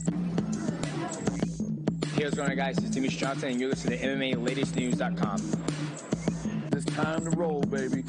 Hey, what's going on, guys? It's Timmy Johnson, and you're listening to MMALatestNews.com. It's time to roll, baby.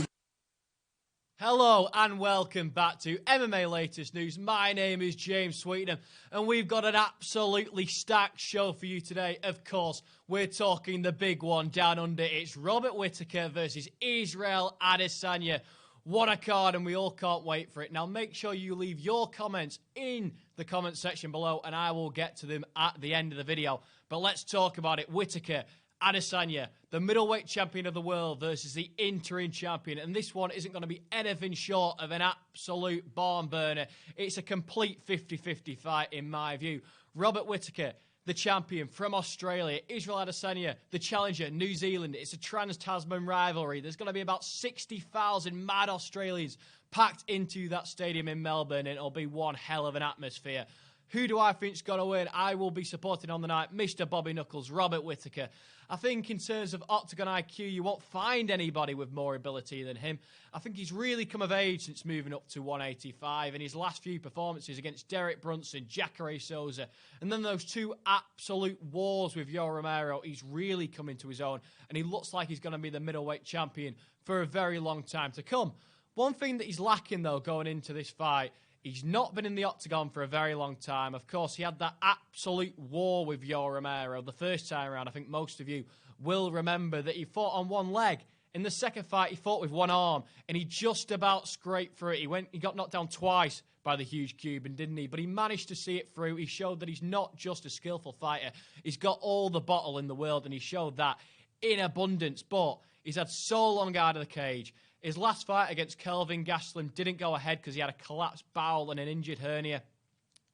Hello and welcome back to MMA Latest News. My name is James Sweetenham and we've got an absolutely stacked show for you today. Of course, we're talking the big one down under. It's Robert Whittaker versus Israel Adesanya. What a card, and we all can't wait for it. Now, make sure you leave your comments in the comment section below and I will get to them at the end of the video. But let's talk about it. Whittaker, Adesanya, the middleweight champion of the world versus the interim champion. And this one isn't going to be anything short of an absolute barn burner. It's a complete 50-50 fight in my view. Robert Whittaker, the champion from Australia. Israel Adesanya, the challenger, New Zealand. It's a trans-Tasman rivalry. There's going to be about 60,000 mad Australians packed into that stadium in Melbourne, and it'll be one hell of an atmosphere. Who do I think's going to win? I will be supporting on the night Mr. Bobby Knuckles, Robert Whittaker. I think in terms of Octagon IQ, you won't find anybody with more ability than him. I think he's really come of age since moving up to 185, and his last few performances against Derek Brunson, Jacare Souza, and then those two absolute wars with Yoel Romero, he's really come into his own, and he looks like he's going to be the middleweight champion for a very long time to come. One thing that he's lacking, though, going into this fight, he's not been in the octagon for a very long time. Of course, he had that absolute war with Yoel Romero the first time around. I think most of you will remember that he fought on one leg. In the second fight, he fought with one arm, and he just about scraped through it. He got knocked down twice by the huge Cuban, didn't he? But he managed to see it through. He showed that he's not just a skillful fighter. He's got all the bottle in the world, and he showed that in abundance. But he's had so long out of the cage. His last fight against Kelvin Gastelum didn't go ahead because he had a collapsed bowel and an injured hernia.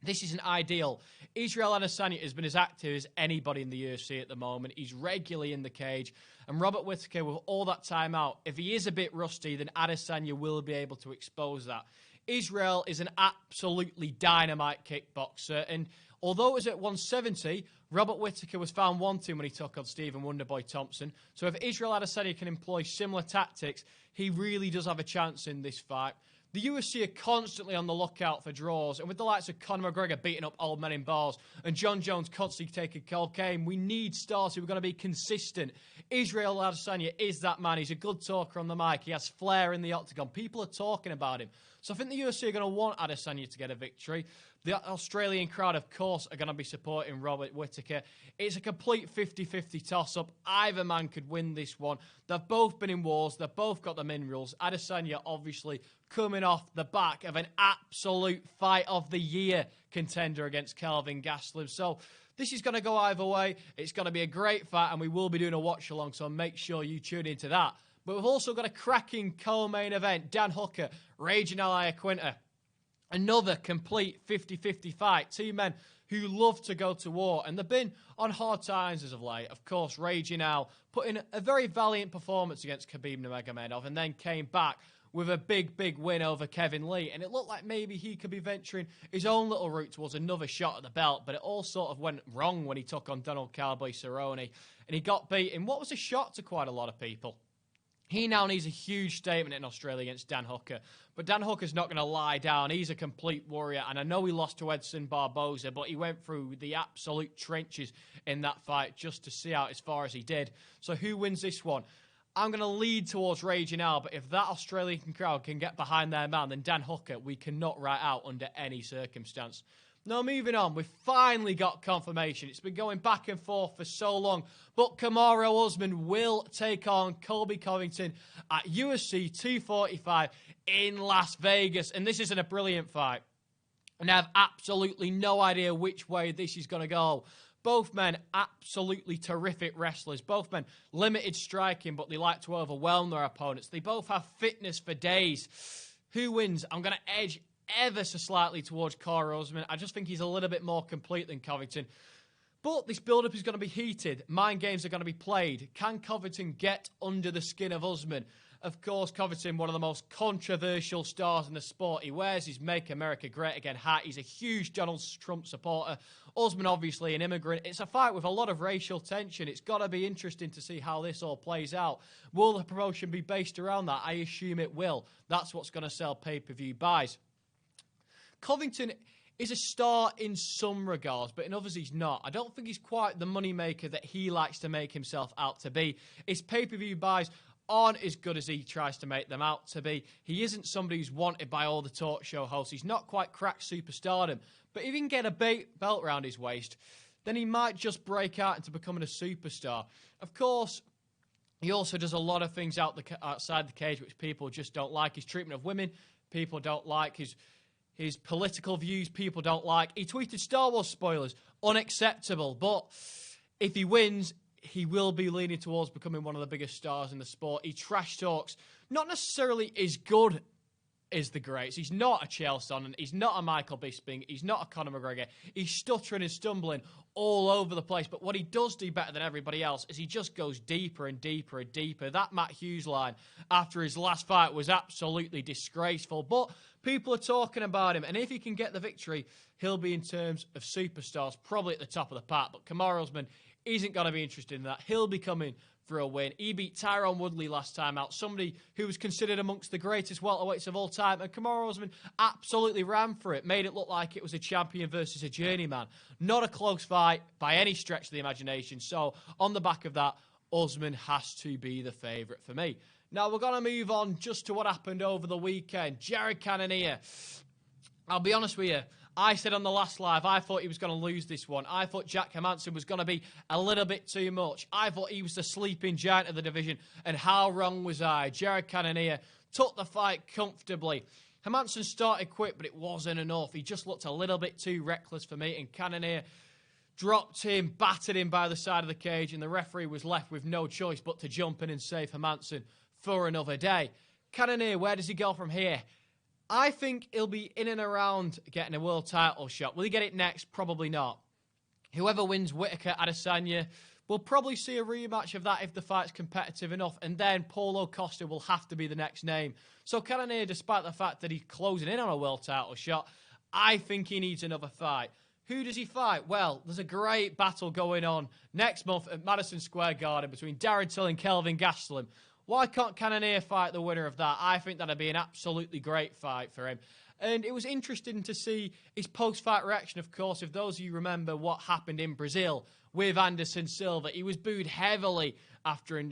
This isn't ideal. Israel Adesanya has been as active as anybody in the UFC at the moment. He's regularly in the cage. And Robert Whittaker, with all that time out, if he is a bit rusty, then Adesanya will be able to expose that. Israel is an absolutely dynamite kickboxer. And although it was at 170, Robert Whittaker was found wanting when he took on Stephen Wonderboy Thompson. So if Israel Adesanya can employ similar tactics, he really does have a chance in this fight. The UFC are constantly on the lookout for draws, and with the likes of Conor McGregor beating up old men in bars and John Jones constantly taking cocaine, we need stars who are going to be consistent. Israel Adesanya is that man. He's a good talker on the mic. He has flair in the octagon. People are talking about him. So I think the UFC are going to want Adesanya to get a victory. The Australian crowd, of course, are going to be supporting Robert Whittaker. It's a complete 50-50 toss-up. Either man could win this one. They've both been in wars. They've both got the minerals. Adesanya, obviously, coming off the back of an absolute fight of the year contender against Kelvin Gastelum. So this is going to go either way. It's going to be a great fight, and we will be doing a watch-along, so make sure you tune into that. But we've also got a cracking co-main event. Dan Hooker, Raging Ally Quinter. Another complete 50-50 fight. Two men who love to go to war, and they've been on hard times as of late. Of course, Raging Al put in a very valiant performance against Khabib Nurmagomedov and then came back with a big win over Kevin Lee. And it looked like maybe he could be venturing his own little route towards another shot at the belt, but it all sort of went wrong when he took on Donald Cowboy Cerrone, and he got beaten. What was a shock to quite a lot of people. He now needs a huge statement in Australia against Dan Hooker. But Dan Hooker's not going to lie down. He's a complete warrior. And I know he lost to Edson Barboza, but he went through the absolute trenches in that fight just to see out as far as he did. So who wins this one? I'm going to lead towards Raging Al, but if that Australian crowd can get behind their man, then Dan Hooker, we cannot write out under any circumstance. Now, moving on, we've finally got confirmation. It's been going back and forth for so long, but Kamaru Usman will take on Colby Covington at UFC 245 in Las Vegas, and this isn't a brilliant fight. And I have absolutely no idea which way this is going to go. Both men, absolutely terrific wrestlers. Both men, limited striking, but they like to overwhelm their opponents. They both have fitness for days. Who wins? I'm going to edge ever so slightly towards Kamaru Usman. I just think he's a little bit more complete than Covington. But this build-up is going to be heated. Mind games are going to be played. Can Covington get under the skin of Usman? Of course, Covington, one of the most controversial stars in the sport. He wears his Make America Great Again hat. He's a huge Donald Trump supporter. Usman, obviously, an immigrant. It's a fight with a lot of racial tension. It's got to be interesting to see how this all plays out. Will the promotion be based around that? I assume it will. That's what's going to sell pay-per-view buys. Covington He's a star in some regards, but in others he's not. I don't think he's quite the moneymaker that he likes to make himself out to be. His pay-per-view buys aren't as good as he tries to make them out to be. He isn't somebody who's wanted by all the talk show hosts. He's not quite cracked superstardom. But if he can get a belt around his waist, then he might just break out into becoming a superstar. Of course, he also does a lot of things outside the cage which people just don't like. His treatment of women, people don't like. His political views, people don't like. He tweeted Star Wars spoilers, unacceptable. But if he wins, he will be leaning towards becoming one of the biggest stars in the sport. He trash talks, not necessarily as good as the greats. He's not a Chael Sonnen. He's not a Michael Bisping. He's not a Conor McGregor. He's stuttering and stumbling all over the place. But what he does do better than everybody else is he just goes deeper and deeper and deeper. That Matt Hughes line after his last fight was absolutely disgraceful. But people are talking about him. And if he can get the victory, he'll be, in terms of superstars, probably at the top of the pack. But Kamaru Usman isn't going to be interested in that. He'll be coming for a win. He beat Tyron Woodley last time out, somebody who was considered amongst the greatest welterweights of all time, and Kamaru Usman absolutely ran for it, made it look like it was a champion versus a journeyman. Not a close fight by any stretch of the imagination. So on the back of that, Usman has to be the favourite for me. Now we're going to move on just to what happened over the weekend. Jared Cannonier. I'll be honest with you, I said on the last live, I thought he was going to lose this one. I thought Jack Hermansson was going to be a little bit too much. I thought he was the sleeping giant of the division, and how wrong was I? Jared Cannonier took the fight comfortably. Hermansson started quick, but it wasn't enough. He just looked a little bit too reckless for me, and Cannonier dropped him, battered him by the side of the cage, and the referee was left with no choice but to jump in and save Hermansson for another day. Cannonier, where does he go from here? I think he'll be in and around getting a world title shot. Will he get it next? Probably not. Whoever wins Whittaker, Adesanya, we'll probably see a rematch of that if the fight's competitive enough, and then Paulo Costa will have to be the next name. So Cannonier, despite the fact that he's closing in on a world title shot, I think he needs another fight. Who does he fight? Well, there's a great battle going on next month at Madison Square Garden between Darren Till and Kelvin Gastelum. Why can't Cannonier fight the winner of that? I think that'd be an absolutely great fight for him. And it was interesting to see his post-fight reaction, of course. If those of you remember what happened in Brazil with Anderson Silva, he was booed heavily after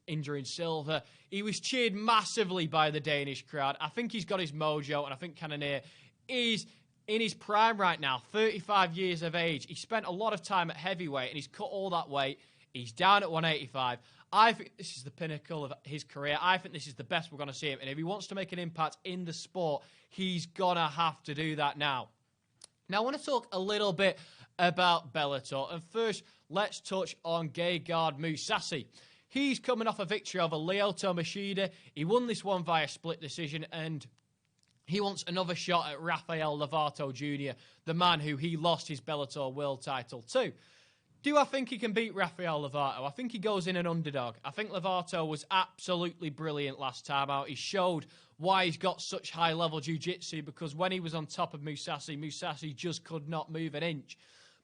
injuring Silva. He was cheered massively by the Danish crowd. I think he's got his mojo, and I think Cannonier is in his prime right now, 35 years of age. He spent a lot of time at heavyweight, and he's cut all that weight. He's down at 185. I think this is the pinnacle of his career. I think this is the best we're going to see him. And if he wants to make an impact in the sport, he's going to have to do that now. Now, I want to talk a little bit about Bellator. And first, let's touch on Gegard Mousasi. He's coming off a victory over Lyoto Machida. He won this one via split decision, and he wants another shot at Rafael Lovato Jr., the man who he lost his Bellator world title to. Do I think he can beat Rafael Lovato? I think he goes in an underdog. I think Lovato was absolutely brilliant last time out. He showed why he's got such high-level jiu-jitsu, because when he was on top of Mousasi, Mousasi just could not move an inch.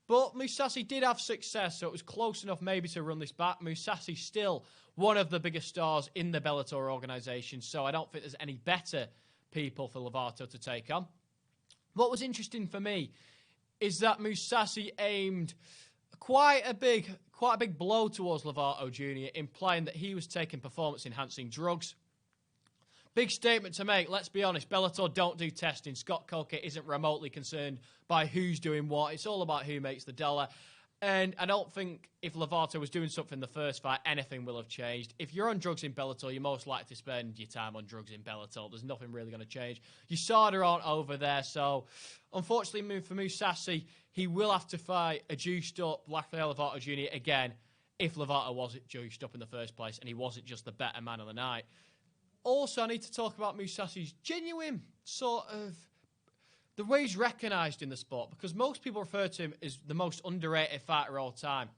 But Mousasi did have success, so it was close enough maybe to run this back. Mousasi's still one of the biggest stars in the Bellator organisation, so I don't think there's any better people for Lovato to take on. What was interesting for me is that Mousasi aimed quite a big blow towards Lovato Jr., implying that he was taking performance-enhancing drugs. Big statement to make. Let's be honest, Bellator don't do testing. Scott Colby isn't remotely concerned by who's doing what. It's all about who makes the dollar. And I don't think if Lovato was doing something in the first fight, anything will have changed. If you're on drugs in Bellator, you're most likely to spend your time on drugs in Bellator. There's nothing really going to change. USADA aren't over there, so unfortunately for Mousasi, he will have to fight a juiced-up Rafael Lovato Jr. again if Lovato wasn't juiced up in the first place and he wasn't just the better man of the night. Also, I need to talk about Mousasi's genuine sort of the way he's recognised in the sport, because most people refer to him as the most underrated fighter of all time.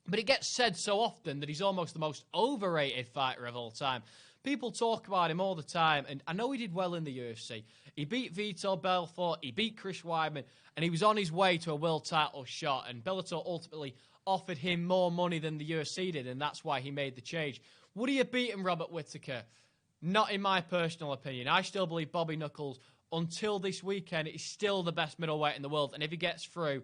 But it gets said so often that he's almost the most overrated fighter of all time. People talk about him all the time, and I know he did well in the UFC. He beat Vitor Belfort, he beat Chris Weidman, and he was on his way to a world title shot, and Bellator ultimately offered him more money than the UFC did, and that's why he made the change. Would he have beaten Robert Whittaker? Not in my personal opinion. I still believe Bobby Knuckles until this weekend, he's still the best middleweight in the world. And if he gets through,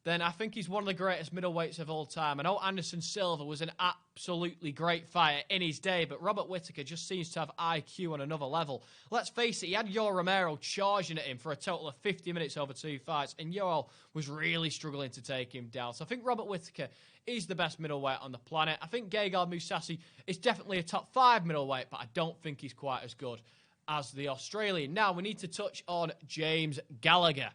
then I think he's one of the greatest middleweights of all time. I know Anderson Silva was an absolutely great fighter in his day, but Robert Whittaker just seems to have IQ on another level. Let's face it, he had Yoel Romero charging at him for a total of 50 minutes over 2 fights, and Yoel was really struggling to take him down. So I think Robert Whittaker is the best middleweight on the planet. I think Gegard Mousasi is definitely a top 5 middleweight, but I don't think he's quite as good as the Australian. Now, we need to touch on James Gallagher,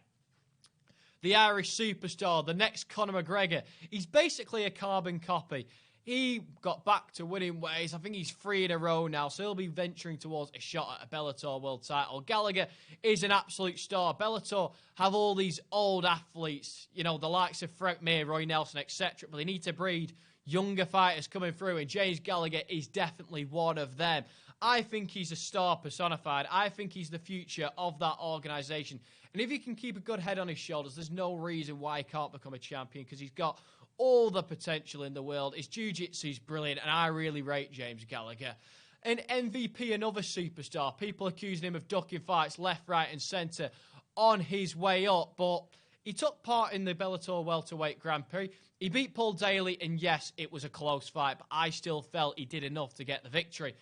the Irish superstar, the next Conor McGregor. He's basically a carbon copy. He got back to winning ways. I think he's 3 in a row now, so he'll be venturing towards a shot at a Bellator world title. Gallagher is an absolute star. Bellator have all these old athletes, you know, the likes of Frank Mir, Roy Nelson, etc., but they need to breed younger fighters coming through, and James Gallagher is definitely one of them. I think he's a star personified. I think he's the future of that organisation. And if he can keep a good head on his shoulders, there's no reason why he can't become a champion, because he's got all the potential in the world. His jiu-jitsu's brilliant, and I really rate James Gallagher. An MVP, another superstar. People accusing him of ducking fights left, right and centre on his way up, but he took part in the Bellator welterweight Grand Prix. He beat Paul Daly, and yes, it was a close fight, but I still felt he did enough to get the victory.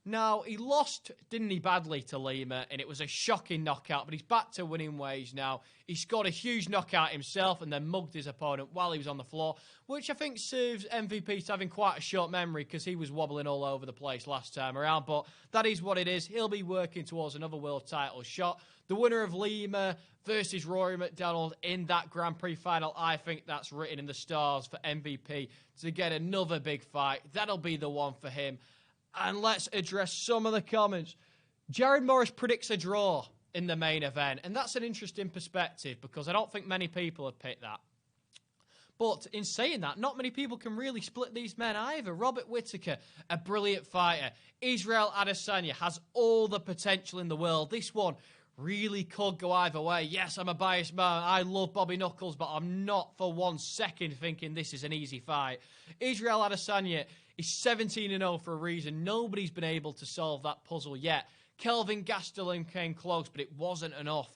Now, he lost, didn't he, badly to Lima, and it was a shocking knockout, but he's back to winning ways now. He scored a huge knockout himself and then mugged his opponent while he was on the floor, which I think serves MVP to having quite a short memory, because he was wobbling all over the place last time around, but that is what it is. He'll be working towards another world title shot. The winner of Lima versus Rory McDonald in that Grand Prix final, I think that's written in the stars for MVP to get another big fight. That'll be the one for him. And let's address some of the comments. Jared Morris predicts a draw in the main event, and that's an interesting perspective, because I don't think many people have picked that. But in saying that, not many people can really split these men either. Robert Whittaker, a brilliant fighter. Israel Adesanya has all the potential in the world. This one really could go either way. Yes, I'm a biased man. I love Bobby Knuckles, but I'm not for 1 second thinking this is an easy fight. Israel Adesanya is 17-0 for a reason. Nobody's been able to solve that puzzle yet. Kelvin Gastelum came close, but it wasn't enough.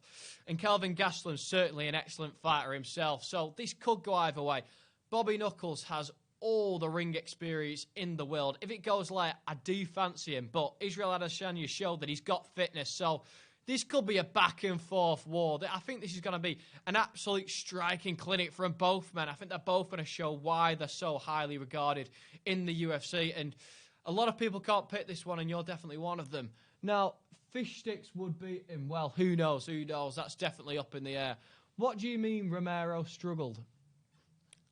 And Kelvin Gastelum's certainly an excellent fighter himself, so this could go either way. Bobby Knuckles has all the ring experience in the world. If it goes late, I do fancy him, but Israel Adesanya showed that he's got fitness, so this could be a back-and-forth war. I think this is going to be an absolute striking clinic from both men. I think they're both going to show why they're so highly regarded in the UFC. And a lot of people can't pick this one, and you're definitely one of them. Now, fish sticks would beat him. Well, who knows? Who knows? That's definitely up in the air. What do you mean Romero struggled?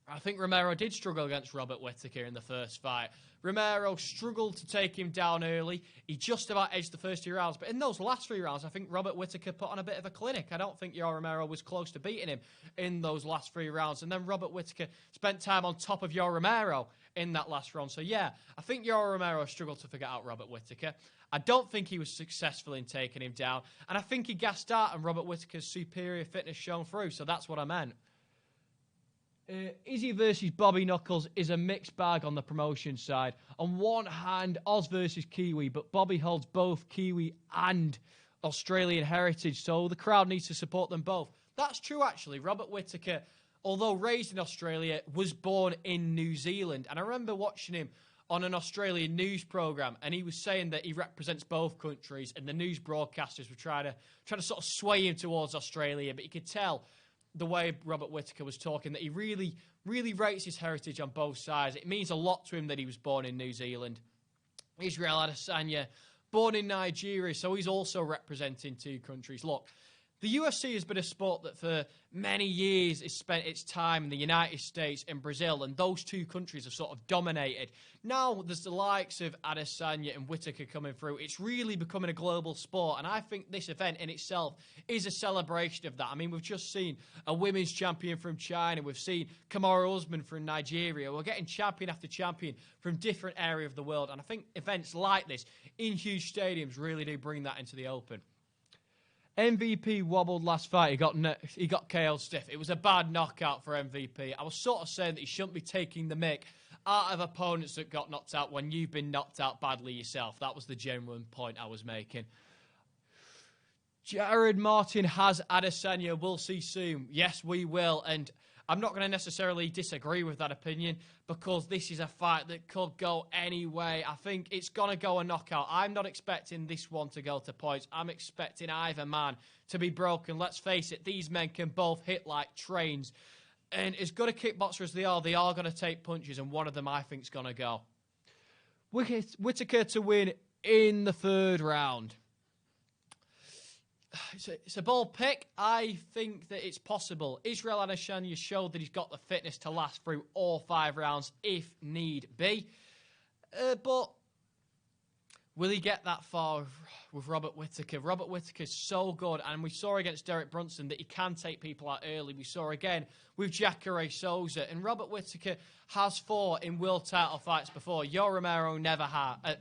I think Romero did struggle against Robert Whittaker in the first fight. Romero struggled to take him down early. He just about edged the first 2 rounds. But in those last 3 rounds, I think Robert Whittaker put on a bit of a clinic. I don't think Yoel Romero was close to beating him in those last 3 rounds. And then Robert Whittaker spent time on top of Yoel Romero in that last round. So yeah, I think Yoel Romero struggled to figure out Robert Whittaker. I don't think he was successful in taking him down. And I think he gassed out and Robert Whittaker's superior fitness shone through. So that's what I meant. Izzy versus Bobby Knuckles is a mixed bag on the promotion side. On one hand, Oz versus Kiwi, but Bobby holds both Kiwi and Australian heritage, so the crowd needs to support them both. That's true, actually. Robert Whittaker, although raised in Australia, was born in New Zealand. And I remember watching him on an Australian news programme, and he was saying that he represents both countries, and the news broadcasters were trying to sort of sway him towards Australia, but you could tell the way Robert Whittaker was talking that he really, really rates his heritage on both sides. It means a lot to him that he was born in New Zealand. Israel Adesanya, born in Nigeria, so he's also representing 2 countries. Look, the UFC has been a sport that for many years has spent its time in the United States and Brazil, and those 2 countries have sort of dominated. Now there's the likes of Adesanya and Whittaker coming through. It's really becoming a global sport, and I think this event in itself is a celebration of that. I mean, we've just seen a women's champion from China. We've seen Kamaru Usman from Nigeria. We're getting champion after champion from different areas of the world, and I think events like this in huge stadiums really do bring that into the open. MVP wobbled last fight. He got KO'd stiff. It was a bad knockout for MVP. I was sort of saying that he shouldn't be taking the mick out of opponents that got knocked out when you've been knocked out badly yourself. That was the genuine point I was making. Jared Martin has Adesanya. We'll see soon. Yes, we will. And I'm not going to necessarily disagree with that opinion because this is a fight that could go any way. I think it's going to go a knockout. I'm not expecting this one to go to points. I'm expecting either man to be broken. Let's face it, these men can both hit like trains. And as good a kickboxer as they are going to take punches, and one of them I think is going to go. Whittaker to win in the third round. It's a bold pick. I think that it's possible. Israel Adesanya showed that he's got the fitness to last through all 5 rounds if need be. But will he get that far with Robert Whittaker? Robert Whittaker's so good, and we saw against Derek Brunson that he can take people out early. We saw again with Jacare Souza, and Robert Whittaker has fought in world title fights before. Yoel Romero never had.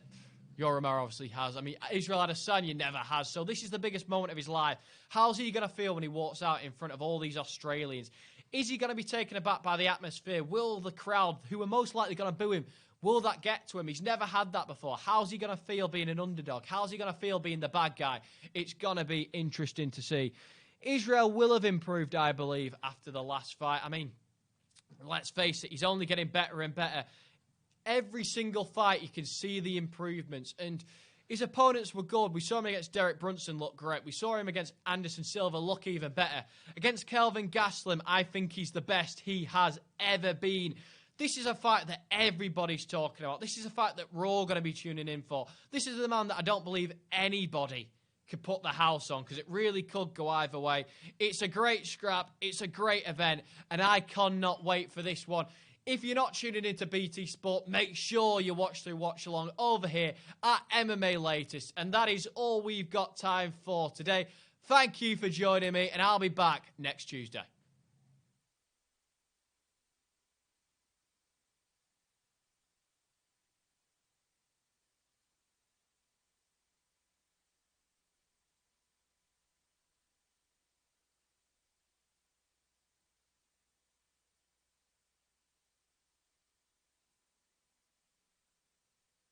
Yoel Romero obviously has. I mean, Israel Adesanya never has. So this is the biggest moment of his life. How's he going to feel when he walks out in front of all these Australians? Is he going to be taken aback by the atmosphere? Will the crowd, who are most likely going to boo him, will that get to him? He's never had that before. How's he going to feel being an underdog? How's he going to feel being the bad guy? It's going to be interesting to see. Israel will have improved, I believe, after the last fight. I mean, let's face it, he's only getting better and better. Every single fight, you can see the improvements. And his opponents were good. We saw him against Derek Brunson look great. We saw him against Anderson Silva look even better. Against Kelvin Gastelum, I think he's the best he has ever been. This is a fight that everybody's talking about. This is a fight that we're all going to be tuning in for. This is the man that I don't believe anybody could put the house on because it really could go either way. It's a great scrap. It's a great event. And I cannot wait for this one. If you're not tuning into BT Sport, make sure you watch along over here at MMA Latest. And that is all we've got time for today. Thank you for joining me, and I'll be back next Tuesday.